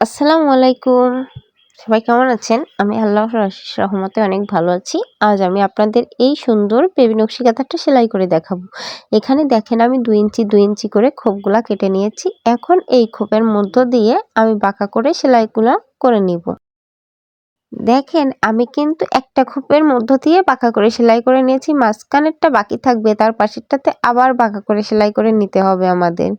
আসসালামু আলাইকুম। সবাই কেমন আছেন? আমি আল্লাহর অশেষ রহমতে অনেক ভালো আছি। আজ আমি আপনাদের এই সুন্দর বেবি নকশি কাঁথাটা সেলাই করে দেখাবো। এখানে দেখেন আমি ২ ইঞ্চি ২ ইঞ্চি করে খোপগুলা কেটে নিয়েছি। এখন এই খোপের মধ্য দিয়ে আমি বাঁকা করে সেলাইগুলা করে নিব। দেখেন আমি কিন্তু একটা খোপের মধ্য দিয়ে বাঁকা করে সেলাই করে নিয়েছি। মাঝখানেরটা বাকি থাকবে, তার পাশেরটাতে আবার বাঁকা করে সেলাই করে নিতে হবে আমাদের।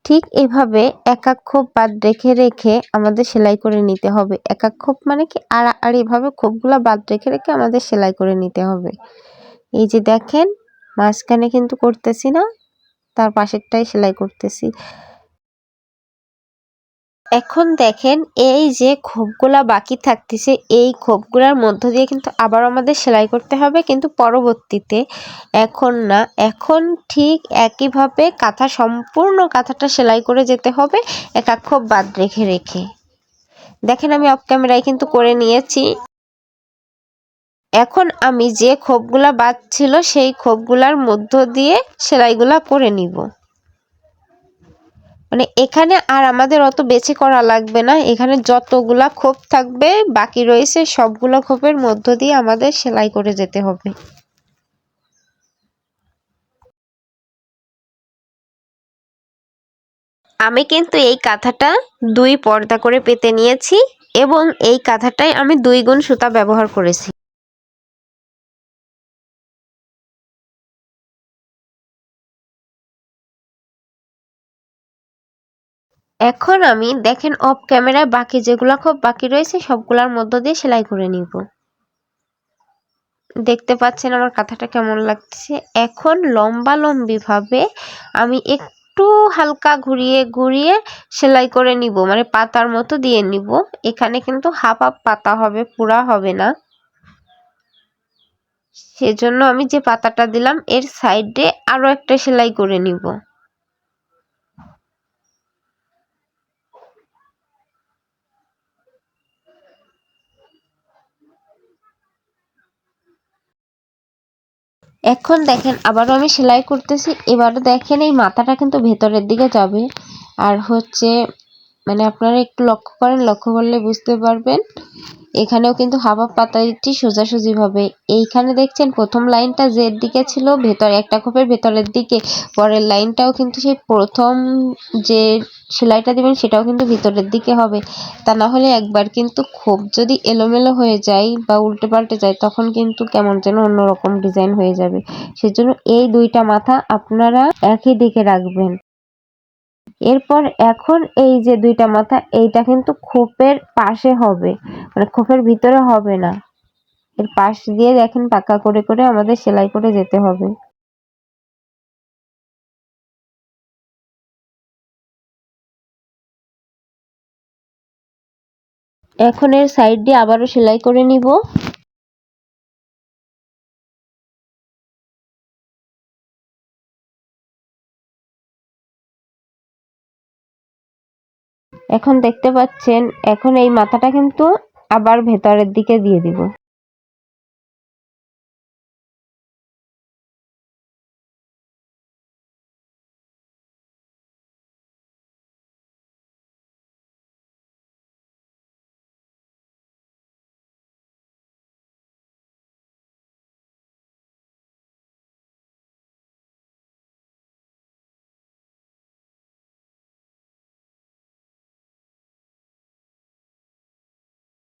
ঠিক এভাবে এক এক খোপ বাদ রেখে রেখে আমাদের সেলাই করে নিতে হবে। এক এক খোপ মানে কি আর এইভাবে খোপগুলা বাদ রেখে রেখে আমাদের সেলাই করে নিতে হবে। এই যে দেখেন মাঝখানে কিন্তু করতেছি না, তার পাশেরটাই সেলাই করতেছি। এখন দেখেন এই যে খোপগুলা বাকি থাকতেছে, এই খোপগুলার মধ্য দিয়ে কিন্তু আবার আমাদের সেলাই করতে হবে, কিন্তু পরবর্তীতে, এখন না। এখন ঠিক একইভাবে সম্পূর্ণ কাঁথাটা সেলাই করে যেতে হবে এক এক খোপ বাদ রেখে রেখে। দেখেন আমি অফ ক্যামেরায় কিন্তু করে নিয়েছি। এখন আমি যে খোপগুলা বাদ ছিল সেই খোপগুলার মধ্য দিয়ে সেলাইগুলা করে নিব। মানে এখানে আর আমাদের অত বেছে করা লাগবে না। এখানে যতগুলা খোপ থাকবে বাকি রয়েছে সবগুলো খোপের মধ্য দিয়ে আমাদের সেলাই করে যেতে হবে। আমি কিন্তু এই কাঁথাটা ২ পর্দা করে পেতে নিয়েছি এবং এই কাঁথাটায় আমি ২ গুণ সুতা ব্যবহার করেছি। এখন আমি দেখেন অফ ক্যামেরায় বাকি যেগুলা খোপ বাকি রয়েছে সবগুলার মধ্য দিয়ে সেলাই করে নিব। দেখতে পাচ্ছেন আমার কাঁথাটা কেমন লাগছে। এখন লম্বালম্বি ভাবে আমি একটু হালকা ঘুরিয়ে ঘুরিয়ে সেলাই করে নিব, মানে পাতার মতো দিয়ে নিব। এখানে কিন্তু হাফ হাফ পাতা হবে, পুরা হবে না। সেজন্য আমি যে পাতাটা দিলাম এর সাইডে আরো একটা সেলাই করে নিব। এখন দেখেন আবারও আমি সেলাই করতেছি। এবারও দেখেন এই মাথাটা কিন্তু ভেতরের দিকে যাবে। আর মানে আপনারা একটু লক্ষ্য করেন, লক্ষ্য করলে বুঝতে পারবেন এখানেও কিন্তু হাফ হাফ পাতা দিচ্ছি সোজাসুজি ভাবে। এইখানে দেখছেন প্রথম লাইনটা যে দিকে ছিল ভেতরে একটা খোপের ভেতরের দিকে, পরের লাইনটাও কিন্তু সেই প্রথম যে সেলাইটা দিবেন সেটাও কিন্তু ভিতরের দিকে হবে। তা না হলে একবার কিন্তু খোপ যদি এলোমেলো হয়ে যায় বা উল্টে পাল্টে যায় তখন কিন্তু কেমন যেন অন্যরকম ডিজাইন হয়ে যাবে। সেজন্য এই ২টা মাথা আপনারা একই দিকে রাখবেন। এরপর এখন এই যে ২টা মাথা এইটা কিন্তু খোপের পাশে হবে, মানে খোপের ভিতরে হবে না। এর পাশ দিয়ে দেখেন পাকা করে করে আমাদের সেলাই করে যেতে হবে। এখন এর সাইড দিয়ে আবারও সেলাই করে নিব। এখন দেখতে পাচ্ছেন এখন এই মাথাটা কিন্তু আবার ভেতরের দিকে দিয়ে দিব।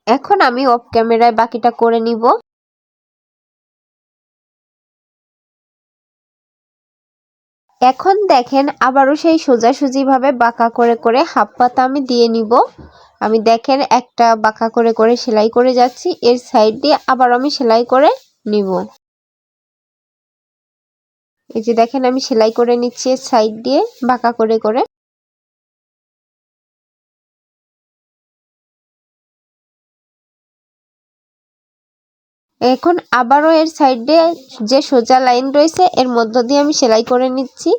এখন আমি অফ ক্যামেরায় বাকিটা করে নিব। এখন দেখেন আবারও সেই সোজাসুজি ভাবে বাঁকা করে করে হাফ পাতা আমি দিয়ে নিব। আমি দেখেন একটা বাঁকা করে করে সেলাই করে যাচ্ছি, এর সাইড দিয়ে আবার আমি সেলাই করে নিব। এই যে দেখেন আমি সেলাই করে নিচ্ছি এর সাইড দিয়ে বাঁকা করে করে। এখন আবারও এর সাইড দিয়ে যে সোজা লাইন রয়েছে এর মধ্য দিয়ে আমি সেলাই করে নিচ্ছি।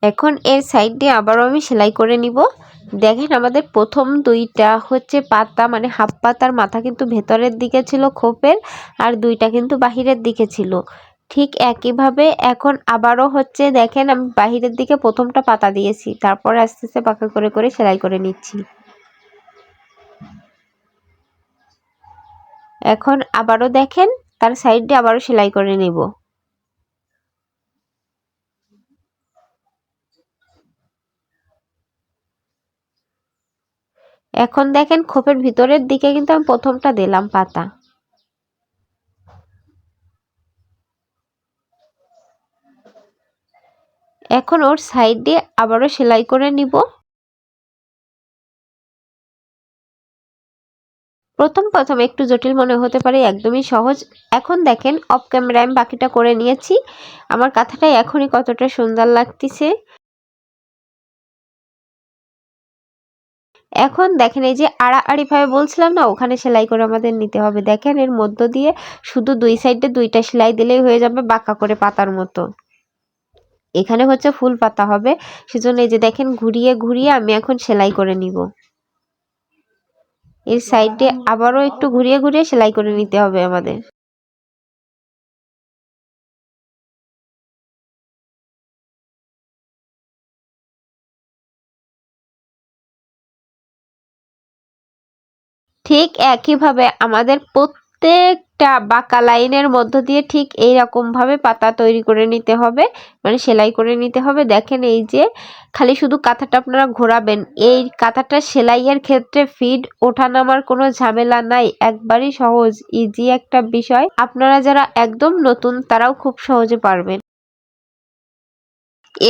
এখন এর সাইড দিয়ে আবারও আমি সেলাই করে নিব। দেখেন আমাদের প্রথম ২টা হচ্ছে পাতা, মানে হাফ পাতার মাথা কিন্তু ভেতরের দিকে ছিল খোপের, আর ২টা কিন্তু বাহিরের দিকে ছিল। ঠিক একইভাবে এখন আবারও হচ্ছে দেখেন আমি বাহিরের দিকে প্রথমটা পাতা দিয়েছি, তারপরে আস্তে আস্তে পাকা করে করে সেলাই করে নিচ্ছি। এখন আবারও দেখেন তার সাইড দিয়ে আবারও সেলাই করে নেব। এখন দেখেন খোপের ভিতরের দিকে কিন্তু আমি প্রথমটা দিলাম পাতা। এখন ওর সাইড দিয়ে আবারও সেলাই করে নিব। প্রথম একটু জটিল মনে হতে পারে, একদমই সহজ। এখন দেখেন অফ ক্যামেরায় আমি বাকিটা করে নিয়েছি। আমার কাঁথাটা এখনই কতটা সুন্দর লাগতেছে। এখন দেখেন এই যে আড়াআড়ি ভাবে বলছিলাম না, ওখানে সেলাই করে আমাদের নিতে হবে। দেখেন এর মধ্য দিয়ে শুধু দুই সাইডে দুইটা সেলাই দিলেই হয়ে যাবে বাঁকা করে পাতার মতো। এখানে হচ্ছে ফুল পাতা হবে, সেজন্য এই যে দেখেন ঘুরিয়ে ঘুরিয়ে আমি এখন সেলাই করে নিব। এর সাইডে আবারও একটু ঘুরিয়ে ঘুরিয়ে সেলাই করে নিতে হবে আমাদের। ঠিক একইভাবে আমাদের প্রত্যেকটা বাঁকা লাইনের মধ্য দিয়ে ঠিক এইরকম ভাবে পাতা তৈরি করে নিতে হবে, মানে সেলাই করে নিতে হবে। দেখেন এই যে খালি শুধু কাঁথাটা আপনারা ঘোরাবেন, এই কাঁথাটা সেলাইয়ের ক্ষেত্রে ফিড ওঠা নামার কোনো ঝামেলা নাই, একবারই সহজ ইজি একটা বিষয়। আপনারা যারা একদম নতুন তারাও খুব সহজে পারবেন।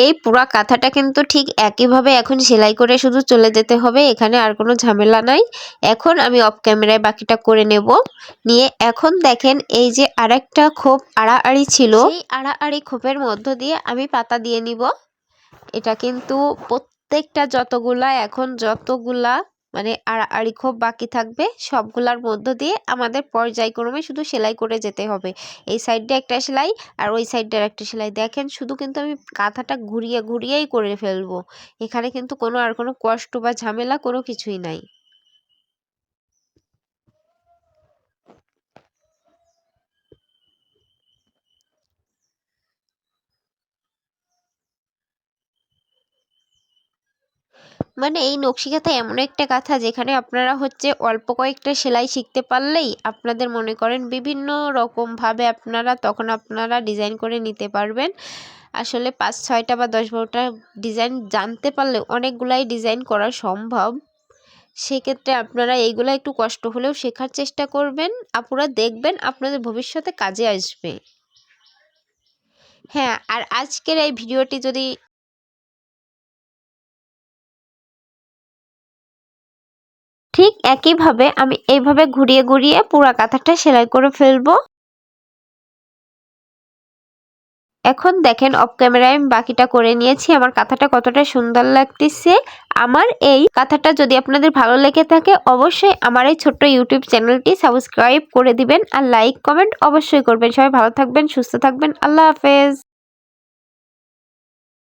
এই পুরা কাঁথাটা কিন্তু ঠিক একইভাবে এখন সেলাই করে শুধু চলে যেতে হবে, এখানে আর কোনো ঝামেলা নাই। এখন আমি অফ ক্যামেরায় বাকিটা করে নেব। নিয়ে এখন দেখেন এই যে আরেকটা খোপ আড়াআড়ি ছিল, সেই আড়াআড়ি খোপের মধ্য দিয়ে আমি পাতা দিয়ে নিব। এটা কিন্তু প্রত্যেকটা যতগুলা মানে আড়াআড়ি খোপ বাকি থাকবে সবগুলার মধ্য দিয়ে আমাদের পর্যায়ক্রমে শুধু সেলাই করে যেতে হবে। এই সাইডে একটা সেলাই আর ওই সাইডে একটা সেলাই। দেখেন শুধু কিন্তু আমি কাঁথাটা ঘুরিয়ে ঘুরিয়েই করে ফেলবো, এখানে কিন্তু আর কোনো কষ্ট বা ঝামেলা কোনো কিছুই নাই। মানে এই নকশি কাঁথা এমন একটা কাঁথা যেখানে আপনারা হচ্ছে অল্প কয়েকটা সেলাই শিখতে পারলেই আপনাদের মনে করেন বিভিন্ন রকম ভাবে আপনারা ডিজাইন করে নিতে পারবেন। আসলে ৫-৬টা বা ১০-১২টা ডিজাইন জানতে পারলে অনেকগুলাই ডিজাইন করা সম্ভব। সেক্ষেত্রে আপনারা এইগুলা একটু কষ্ট হলেও শেখার চেষ্টা করবেন, আপুরা দেখবেন আপনাদের ভবিষ্যতে কাজে আসবে। হ্যাঁ, আর আজকের এই ভিডিওটি যদি ঠিক একইভাবে আমি এইভাবে ঘুরিয়ে ঘুরিয়ে পুরা কাঁথাটা সেলাই করে ফেলবো। এখন দেখেন অফ ক্যামেরায় আমি বাকিটা করে নিয়েছি, আমার কাঁথাটা কতটা সুন্দর লাগতেছে। আমার এই কাঁথাটা যদি আপনাদের ভালো লেগে থাকে অবশ্যই আমার এই ছোট্ট ইউটিউব চ্যানেলটি সাবস্ক্রাইব করে দিবেন আর লাইক কমেন্ট অবশ্যই করবেন। সবাই ভালো থাকবেন, সুস্থ থাকবেন, আল্লাহ হাফেজ।